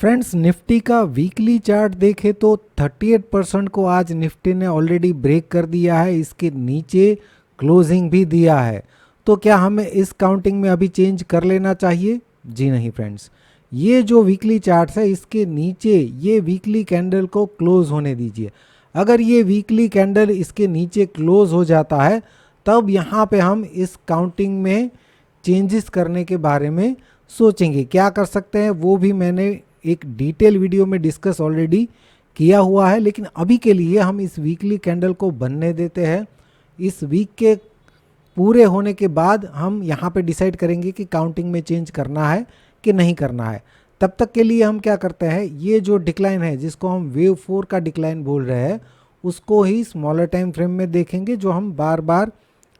Friends, Nifty का weekly chart देखें तो 38% को आज निफ्टी ने ऑलरेडी ब्रेक कर दिया है। इसके नीचे क्लोजिंग भी दिया है। तो क्या हमें इस काउंटिंग में अभी चेंज कर लेना चाहिए? जी नहीं फ्रेंड्स, ये जो वीकली चार्ट है इसके नीचे ये वीकली कैंडल को क्लोज होने दीजिए। अगर ये वीकली कैंडल इसके नीचे क्लोज हो जाता है तब यहाँ पे हम इस काउंटिंग में चेंजेस करने के बारे में सोचेंगे। क्या कर सकते हैं वो भी मैंने एक डिटेल वीडियो में डिस्कस ऑलरेडी किया हुआ है, लेकिन अभी के लिए हम इस वीकली कैंडल को बनने देते हैं। इस वीक के पूरे होने के बाद हम यहाँ पे डिसाइड करेंगे कि काउंटिंग में चेंज करना है कि नहीं करना है। तब तक के लिए हम क्या करते हैं, ये जो डिक्लाइन है जिसको हम वेव 4 का डिक्लाइन बोल रहे हैं उसको ही स्मॉलर टाइम फ्रेम में देखेंगे, जो हम बार बार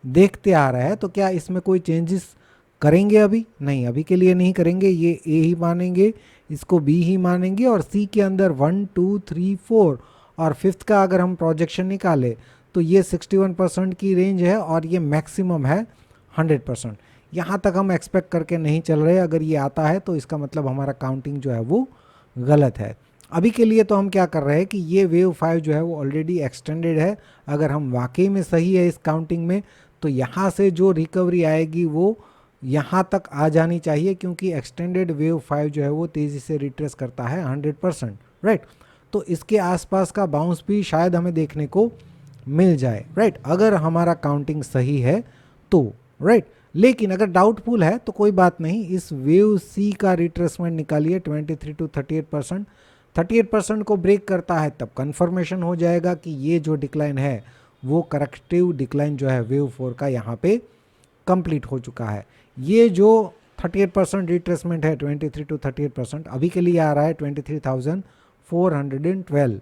देखते आ रहे हैं। तो क्या इसमें कोई चेंजेस करेंगे? अभी नहीं, अभी के लिए नहीं करेंगे। ये ए ही मानेंगे, इसको बी ही मानेंगे और सी के अंदर 1 2 3 4 और फिफ्थ का अगर हम प्रोजेक्शन निकाले तो ये 61% की रेंज है और ये मैक्सिमम है 100%। यहाँ तक हम एक्सपेक्ट करके नहीं चल रहे। अगर ये आता है तो इसका मतलब हमारा काउंटिंग जो है वो गलत है। अभी के लिए तो हम क्या कर रहे हैं कि ये वेव 5 जो है वो ऑलरेडी एक्सटेंडेड है। अगर हम वाकई में सही है इस काउंटिंग में तो यहाँ से जो रिकवरी आएगी वो यहाँ तक आ जानी चाहिए, क्योंकि एक्सटेंडेड वेव 5 जो है वो तेज़ी से रिट्रेस करता है 100%, राइट। तो इसके आसपास का बाउंस भी शायद हमें देखने को मिल जाए, राइट, अगर हमारा काउंटिंग सही है तो, राइट। लेकिन अगर डाउटफुल है तो कोई बात नहीं, इस वेव सी का रिट्रेसमेंट निकालिए 23 to 38%। 38% को ब्रेक करता है तब कंफर्मेशन हो जाएगा कि ये जो डिक्लाइन है वो करेक्टिव डिक्लाइन जो है वेव 4 का यहाँ पे कंप्लीट हो चुका है। ये जो 38% रिट्रेसमेंट है 23 to 38% अभी के लिए आ रहा है 23,412।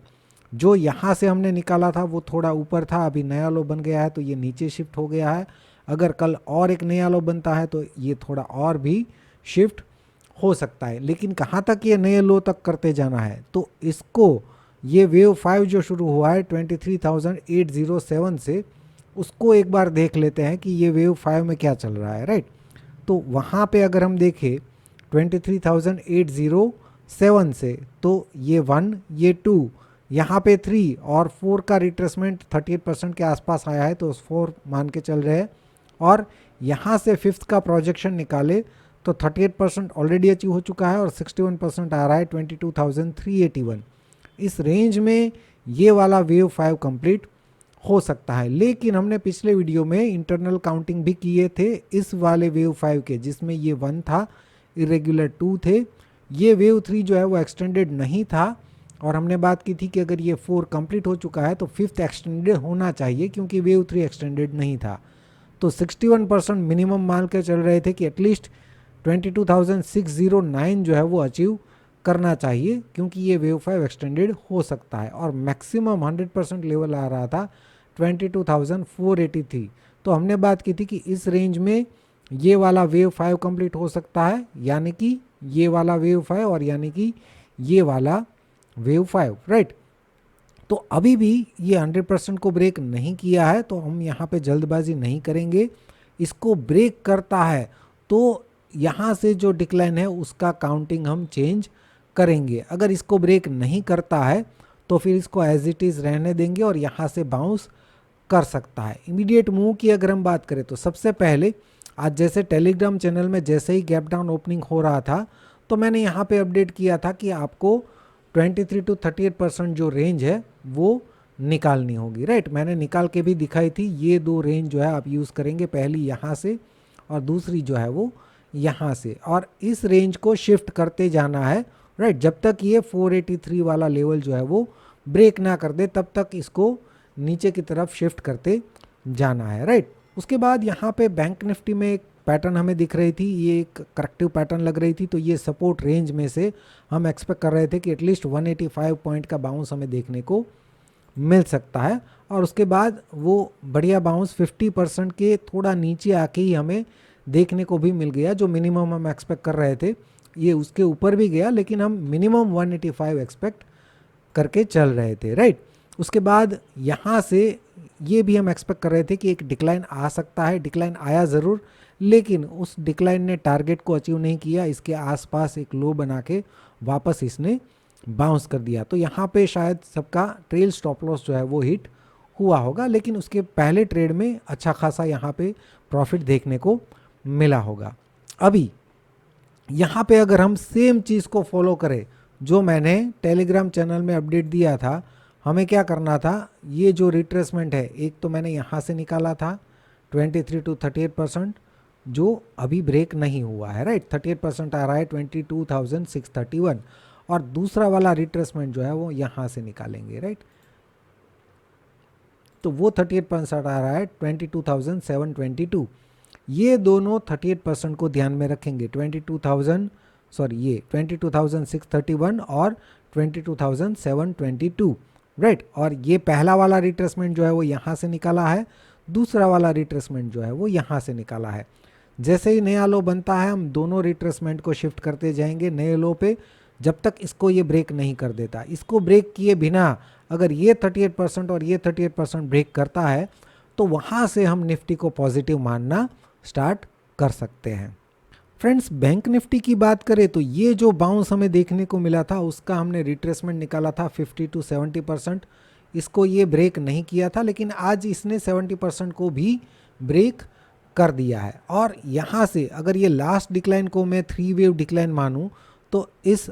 जो यहाँ से हमने निकाला था वो थोड़ा ऊपर था, अभी नया लो बन गया है तो ये नीचे शिफ्ट हो गया है। अगर कल और एक नया लो बनता है तो ये थोड़ा और भी शिफ्ट हो सकता है। लेकिन कहाँ तक ये नए लो तक करते जाना है, तो इसको ये वेव 5 जो शुरू हुआ है 23,807 से, उसको एक बार देख लेते हैं कि ये वेव 5 में क्या चल रहा है, राइट। तो वहाँ पे अगर हम देखें 23,807 से तो ये 1, ये 2, यहाँ पे 3 और 4 का रिट्रेसमेंट 38% के आसपास आया है तो 4 मान के चल रहे हैं। और यहाँ से फिफ्थ का प्रोजेक्शन निकाले तो 38% ऑलरेडी अचीव हो चुका है और 61% आ रहा है 22,381। इस रेंज में ये वाला वेव 5 कंप्लीट हो सकता है। लेकिन हमने पिछले वीडियो में इंटरनल काउंटिंग भी किए थे इस वाले वेव 5 के, जिसमें ये 1 था, इरेगुलर 2 थे, ये वेव 3 जो है वो एक्सटेंडेड नहीं था। और हमने बात की थी कि अगर ये 4 कंप्लीट हो चुका है तो फिफ्थ एक्सटेंडेड होना चाहिए, क्योंकि वेव 3 एक्सटेंडेड नहीं था। तो 61% मिनिमम मान के चल रहे थे कि एटलीस्ट 22,609 जो है वो अचीव करना चाहिए, क्योंकि ये वेव 5 एक्सटेंडेड हो सकता है। और मैक्सिमम 100% लेवल आ रहा था 22,483। तो हमने बात की थी कि इस रेंज में ये वाला वेव 5 कंप्लीट हो सकता है, यानी कि ये वाला वेव 5 और यानी कि ये वाला वेव 5, राइट। तो अभी भी ये 100% को ब्रेक नहीं किया है तो हम यहाँ पे जल्दबाजी नहीं करेंगे। इसको ब्रेक करता है तो यहाँ से जो डिक्लाइन है उसका काउंटिंग हम चेंज करेंगे। अगर इसको ब्रेक नहीं करता है तो फिर इसको एज इट इज़ रहने देंगे और यहाँ से बाउंस कर सकता है। इमीडिएट मूव की अगर हम बात करें तो सबसे पहले आज जैसे टेलीग्राम चैनल में जैसे ही गैप डाउन ओपनिंग हो रहा था तो मैंने यहाँ पे अपडेट किया था कि आपको 23 to 38% जो रेंज है वो निकालनी होगी, राइट। मैंने निकाल के भी दिखाई थी। ये दो रेंज जो है आप यूज़ करेंगे, पहली यहाँ से और दूसरी जो है वो यहाँ से, और इस रेंज को शिफ्ट करते जाना है, राइट। जब तक ये 483 वाला लेवल जो है वो ब्रेक ना कर दे तब तक इसको नीचे की तरफ शिफ्ट करते जाना है, राइट। उसके बाद यहाँ पे बैंक निफ्टी में एक पैटर्न हमें दिख रही थी, ये एक करेक्टिव पैटर्न लग रही थी। तो ये सपोर्ट रेंज में से हम एक्सपेक्ट कर रहे थे कि एटलीस्ट 185 पॉइंट का बाउंस हमें देखने को मिल सकता है। और उसके बाद वो बढ़िया बाउंस 50% के थोड़ा नीचे आके ही हमें देखने को भी मिल गया। जो मिनिमम हम एक्सपेक्ट कर रहे थे ये उसके ऊपर भी गया, लेकिन हम मिनिमम 185 एक्सपेक्ट करके चल रहे थे, राइट। उसके बाद यहाँ से ये भी हम एक्सपेक्ट कर रहे थे कि एक डिक्लाइन आ सकता है। डिक्लाइन आया ज़रूर, लेकिन उस डिक्लाइन ने टारगेट को अचीव नहीं किया। इसके आसपास एक लो बना के वापस इसने बाउंस कर दिया। तो यहाँ पे शायद सबका ट्रेल स्टॉप लॉस जो है वो हिट हुआ होगा, लेकिन उसके पहले ट्रेड में अच्छा खासा यहाँ पे प्रॉफिट देखने को मिला होगा। अभी यहाँ पे अगर हम सेम चीज़ को फॉलो करें जो मैंने टेलीग्राम चैनल में अपडेट दिया था, हमें क्या करना था, ये जो रिट्रेसमेंट है एक तो मैंने यहाँ से निकाला था 23 to 38% जो अभी ब्रेक नहीं हुआ है, राइट। 38% आ रहा है 22,631, और दूसरा वाला रिट्रेसमेंट जो है वो यहाँ से निकालेंगे, राइट। तो वो 38% आ रहा है 22,722। ये दोनों 38% को ध्यान में रखेंगे, 22,631 और 22,722, राइट। और ये पहला वाला रिट्रेसमेंट जो है वो यहाँ से निकाला है, दूसरा वाला रिट्रेसमेंट जो है वो यहाँ से निकाला है। जैसे ही नया लो बनता है हम दोनों रिट्रेसमेंट को शिफ्ट करते जाएंगे नए लो पे, जब तक इसको ये ब्रेक नहीं कर देता। इसको ब्रेक किए बिना अगर ये 38% और ये 38% ब्रेक करता है तो वहाँ से हम निफ्टी को पॉजिटिव मानना स्टार्ट कर सकते हैं। फ्रेंड्स, बैंक निफ्टी की बात करें तो ये जो बाउंस हमें देखने को मिला था उसका हमने रिट्रेसमेंट निकाला था 50 to 70%। इसको ये ब्रेक नहीं किया था, लेकिन आज इसने 70% को भी ब्रेक कर दिया है। और यहाँ से अगर ये लास्ट डिक्लाइन को मैं 3 वेव डिक्लाइन मानूं तो इस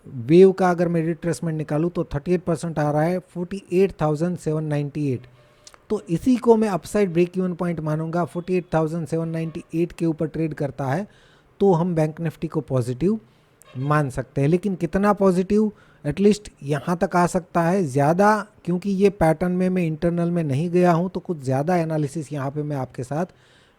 वेव का अगर मैं रिट्रेसमेंट निकालूं तो 38% आ रहा है 48,798। तो इसी को मैं अपसाइड ब्रेक इवन पॉइंट मानूंगा। 48,798 के ऊपर ट्रेड करता है तो हम बैंक निफ्टी को पॉजिटिव मान सकते हैं। लेकिन कितना पॉजिटिव, एटलीस्ट यहाँ तक आ सकता है। ज़्यादा, क्योंकि ये पैटर्न में मैं इंटरनल में नहीं गया हूँ तो कुछ ज़्यादा एनालिसिस यहाँ पे मैं आपके साथ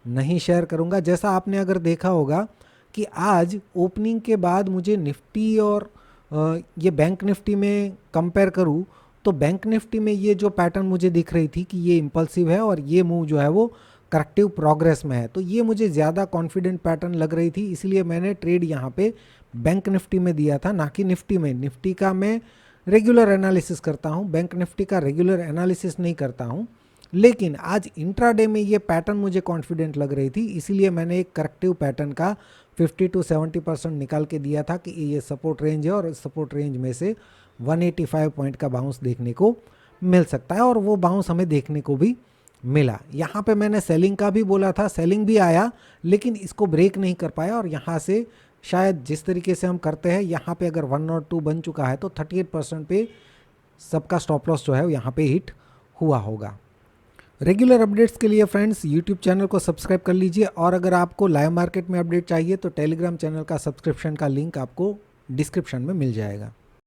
नहीं शेयर करूँगा। जैसा आपने अगर देखा होगा कि आज ओपनिंग के बाद मुझे निफ्टी और ये बैंक निफ्टी में कंपेयर करूँ तो बैंक निफ्टी में ये जो पैटर्न मुझे दिख रही थी कि ये इम्पल्सिव है और ये मूव जो है वो करेक्टिव प्रोग्रेस में है, तो ये मुझे ज़्यादा कॉन्फिडेंट पैटर्न लग रही थी, इसलिए मैंने ट्रेड यहाँ पे बैंक निफ्टी में दिया था, ना कि निफ्टी में। निफ्टी का मैं रेगुलर एनालिसिस करता हूँ, बैंक निफ्टी का रेगुलर एनालिसिस नहीं करता हूँ। लेकिन आज इंट्राडे में ये पैटर्न मुझे कॉन्फिडेंट लग रही थी, इसीलिए मैंने एक करेक्टिव पैटर्न का 50 to 70% निकाल के दिया था कि ये सपोर्ट रेंज है और सपोर्ट रेंज में से 185 पॉइंट का बाउंस देखने को मिल सकता है, और वो बाउंस हमें देखने को भी मिला। यहाँ पे मैंने सेलिंग का भी बोला था, सेलिंग भी आया लेकिन इसको ब्रेक नहीं कर पाया, और यहाँ से शायद जिस तरीके से हम करते हैं यहाँ पे अगर 1 और 2 बन चुका है तो 38% पे सबका स्टॉप लॉस जो है यहाँ पे हिट हुआ होगा। रेगुलर अपडेट्स के लिए फ्रेंड्स यूट्यूब चैनल को सब्सक्राइब कर लीजिए, और अगर आपको लाइव मार्केट में अपडेट चाहिए तो टेलीग्राम चैनल का सब्सक्रिप्शन का लिंक आपको डिस्क्रिप्शन में मिल जाएगा।